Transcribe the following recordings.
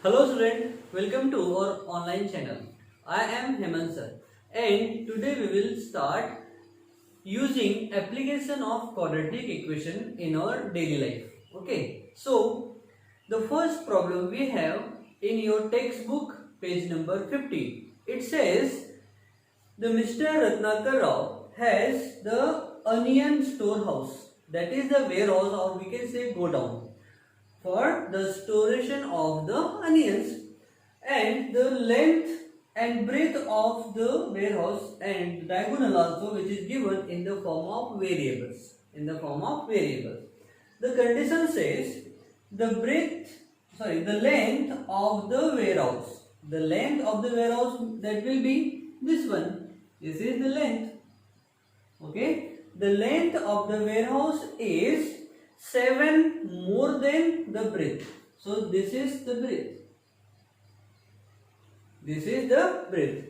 Hello student, welcome to our online channel. I am Hemant sir and today we will start using application of quadratic equation in our daily life. Okay, so the first problem we have in your textbook page number 50. It says the Mr. Ratnakar Rao has the onion storehouse, that is the warehouse, or we can say godown, for the storation of the onions, and the length and breadth of the warehouse and diagonal also, which is given in the form of variables. The condition says the length of the warehouse. The length of the warehouse, that will be this one. This is the length. Okay. The length of the warehouse is 7 more than the breadth. So this is the breadth. This is the breadth.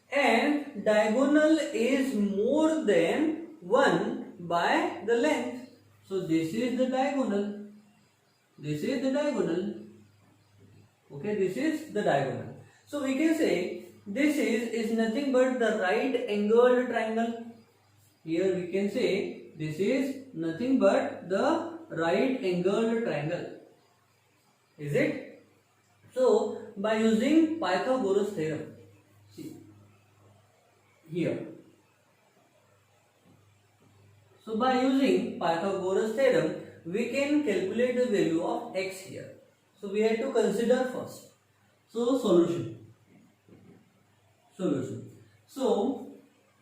And diagonal is more than 1 by the length. So this is the diagonal. This is the diagonal. Okay, this is the diagonal. So we can say this is nothing but the right angled triangle. Here we can say this is nothing but the right angled triangle. Is it? So by using Pythagoras theorem, see here. So by using Pythagoras theorem, we can calculate the value of x here. So we have to consider first. So solution. So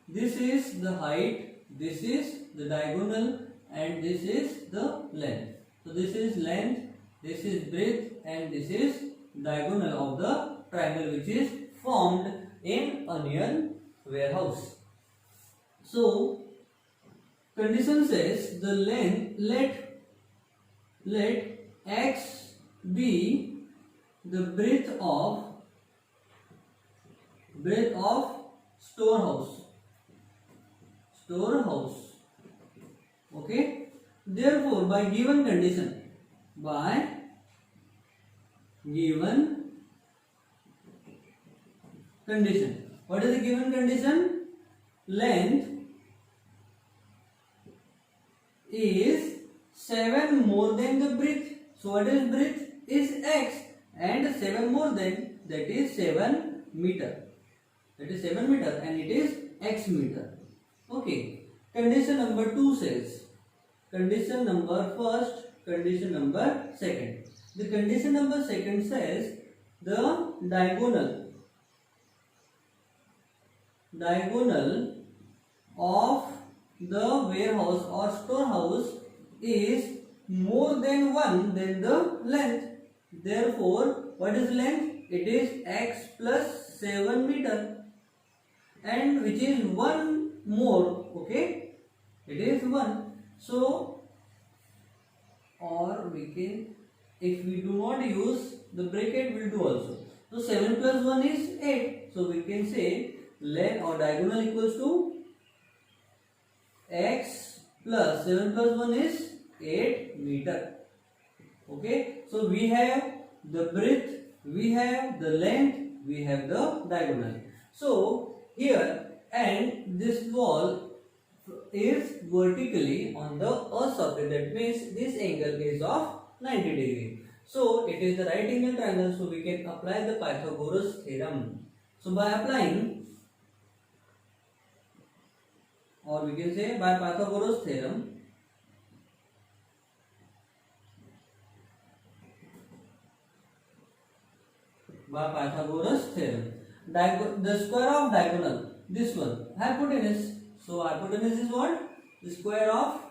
this is the height, this is the diagonal, and this is the length. So this is length, this is breadth, and this is diagonal of the triangle which is formed in onion warehouse. So condition says the length, let x be the breadth of storehouse. Okay. Therefore, by given condition, what is the given condition? Length is 7 more than the breadth. So what is breadth? Is x, and 7 more than, that is 7 meter. And it is x meter. Okay. Condition number 2 says, condition number second. The condition number second says the diagonal of the warehouse or storehouse is more than 1 than the length. Therefore, what is length? It is x plus 7 meter, and which is 1 more. Okay, it is 1. So, or we can, if we do not use the bracket, will do also. So 7 plus 1 is 8. So we can say length or diagonal equals to x plus 7 plus 1 is 8 meter. Okay, so we have the breadth, we have the length, we have the diagonal. So here, and this wall is vertically on the surface, that means this angle is of 90 degree. So it is the right angle triangle, so we can apply the Pythagoras theorem. So by applying, or we can say by Pythagoras theorem, the square of diagonal, this one, hypotenuse. So hypotenuse is what? The square of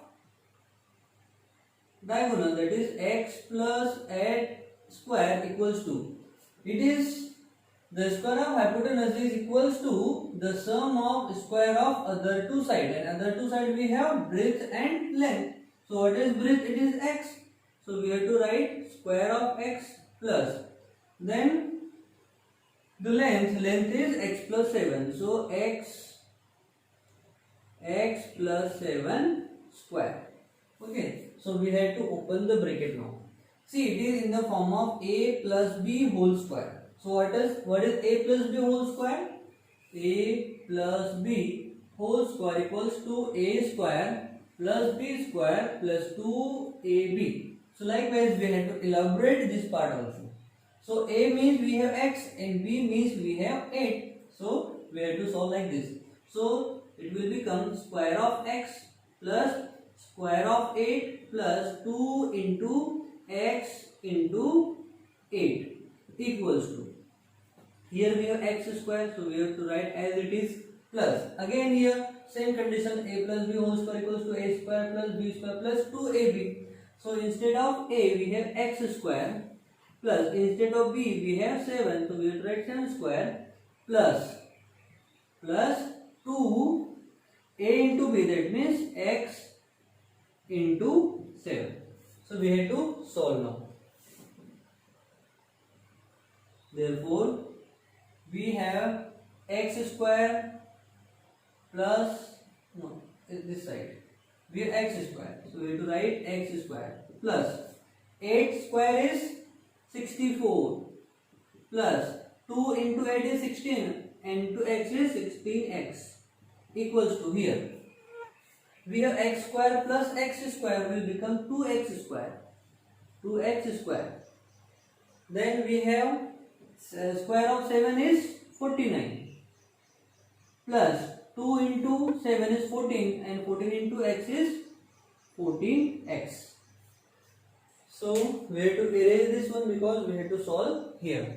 diagonal, that is x plus 8 square equals to, it is the square of hypotenuse is equals to the sum of square of other two sides, and other two sides we have breadth and length. So what is breadth? It is x. So we have to write square of x plus, then the length is x plus 7. So x plus 7 square. Okay, so we have to open the bracket now. See, it is in the form of a plus b whole square. So what is a plus b whole square? A plus b whole square equals to a square plus b square plus 2ab. So likewise we have to elaborate this part also. So a means we have x and b means we have 8. So we have to solve like this. So it will become square of x plus square of 8 plus 2 into x into 8 equals to, here we have x square, so we have to write as it is, plus again here same condition, a plus b whole square equals to a square plus b square plus 2ab. So instead of a we have x square plus instead of b we have 7, so we will write 7 square plus 2 a into b, that means x into 7. So we have to solve now. Therefore we have x square plus, no, this side we have x square, so we have to write x square plus 8 square is 64 plus 2 into 8 is 16 and into x is 16x equals to, here we have x square plus x square will become 2x square. Then we have square of 7 is 49 plus 2 into 7 is 14 and 14 into x is 14x. So we have to erase this one because we have to solve here.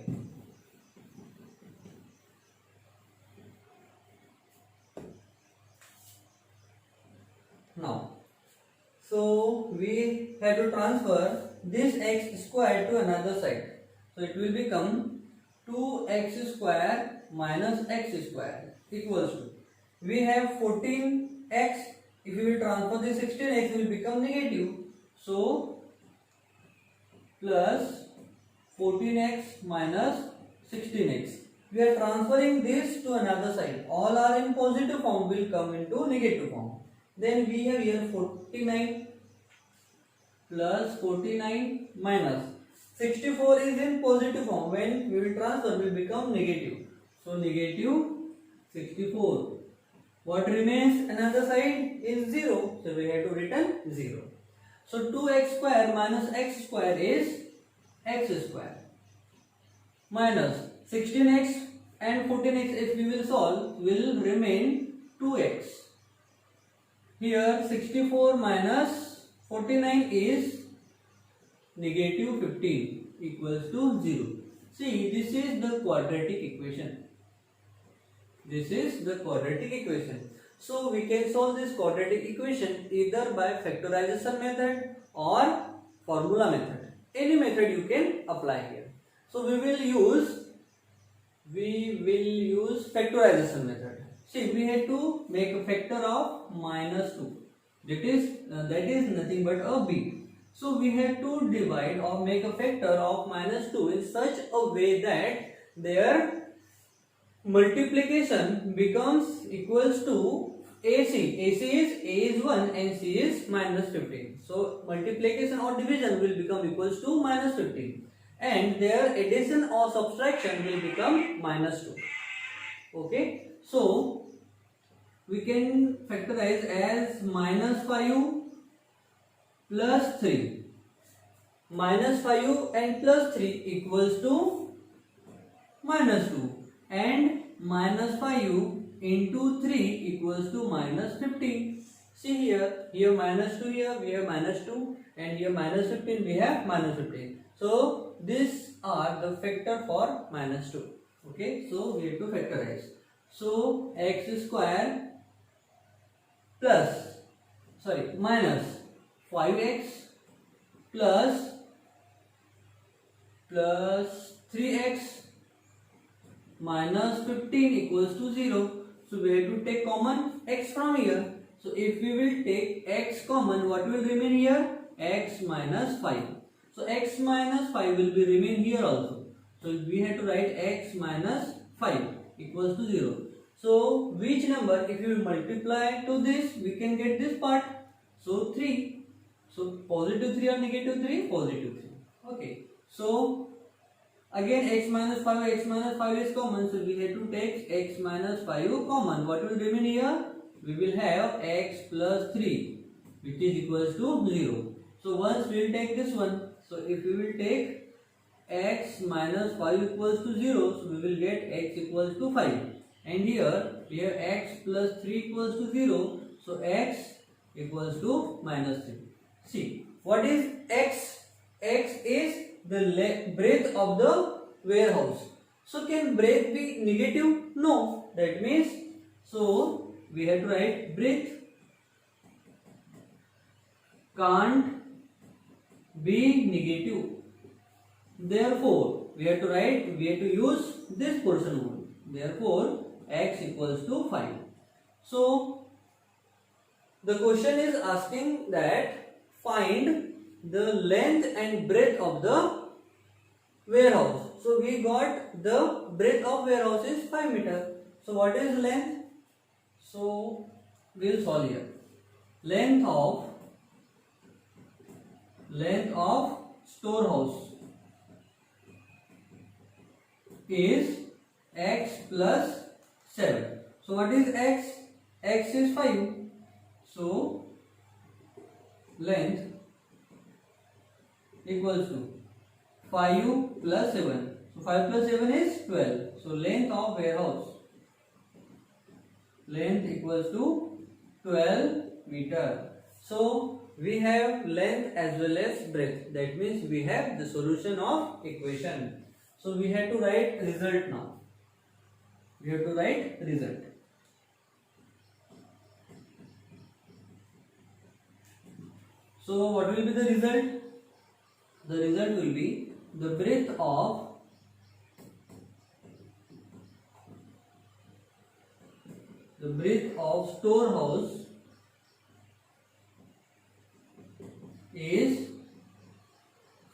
Now, so we have to transfer this x square to another side. So it will become 2x square minus x square equals to, we have 14x, if we will transfer this 16x will become negative. So plus 14x minus 16x. We are transferring this to another side. All are in positive form will come into negative form. Then we have here 49 plus 49 minus 64 is in positive form. When we will transfer will become negative. So negative 64. What remains another side is 0. So we have to return 0. So 2x square minus x square is x square minus 16x and 14x, if we will solve, will remain 2x. Here 64 minus 49 is negative 15 equals to 0. See, this is the quadratic equation. This is the quadratic equation. So we can solve this quadratic equation either by factorization method or formula method. Any method you can apply here. So we will use factorization method. See, we have to make a factor of minus 2. That is nothing but a b. So we have to divide or make a factor of minus 2 in such a way that their multiplication becomes equals to AC. AC is A is 1 and C is minus 15. So multiplication or division will become equals to minus 15. And their addition or subtraction will become minus 2. Okay. So we can factorize as minus 5 plus 3. Minus 5 and plus 3 equals to minus 2. And minus 5 into 3 equals to minus 15. See here minus 2, here we have minus 2, and here minus 15 we have minus 15. So these are the factor for minus 2. Okay, so we have to factorize. So x square minus 5x plus 3x minus 15 equals to 0. So we have to take common x from here. So if we will take x common, what will remain here? X minus 5. So x minus 5 will be remain here also. So we have to write x minus 5 equals to 0. So which number, if you multiply to this, we can get this part. So 3. So positive 3 or negative 3? Positive 3. Okay, so again x minus 5 is common, so we have to take x minus 5 common. What will remain here? We will have x plus 3, which is equals to 0. So once we will take this one, so if we will take x minus 5 equals to 0, so we will get x equals to 5. And here we have x plus 3 equals to 0, so x equals to minus 3. See, what is x? X is the breadth of the warehouse. So can breadth be negative? No. That means, so we have to write breadth can't be negative. Therefore, we have to use this portion only. Therefore, x equals to 5. So, the question is asking that find the length and breadth of the warehouse. So, we got the breadth of warehouse is 5 meter. So, what is length? So, we will solve here. Length of storehouse is x plus 7. So what is x? X is 5. So length equals to 5 plus 7. So 5 plus 7 is 12. So length of warehouse, length equals to 12 meter. So we have length as well as breadth. That means we have the solution of equation. So we have to write result now. We have to write result. So what will be the result? The result will be the breadth of storehouse is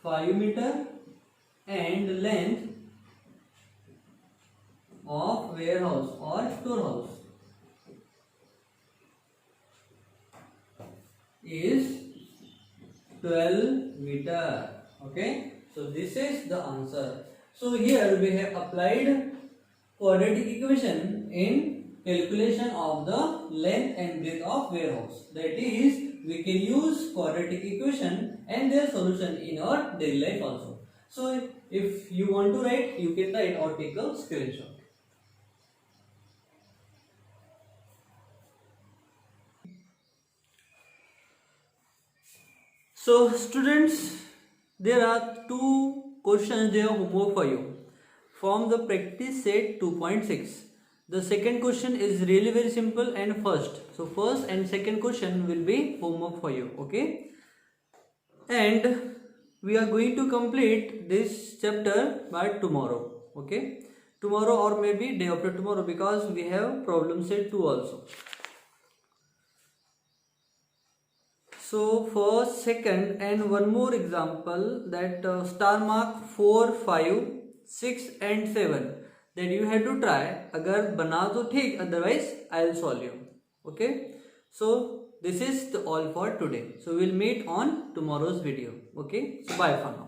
5 meter and length of warehouse or storehouse is 12 meter. Okay, so this is the answer. So here we have applied quadratic equation in calculation of the length and breadth of warehouse. That is, we can use quadratic equation and their solution in our daily life also. So if you want to write, you can write or take a screenshot. So students, there are two questions, they are homework for you from the practice set 2.6. The second question is really very simple and first. So first and second question will be homework for you. Okay. And we are going to complete this chapter by tomorrow. Okay. Tomorrow or maybe day after tomorrow, because we have problem set 2 also. So first, second and one more example, that star mark 4, 5, 6 and 7, that you have to try. Agar bana to theek, otherwise I will solve you. Okay. So this is all for today. So we will meet on tomorrow's video. Okay. So bye for now.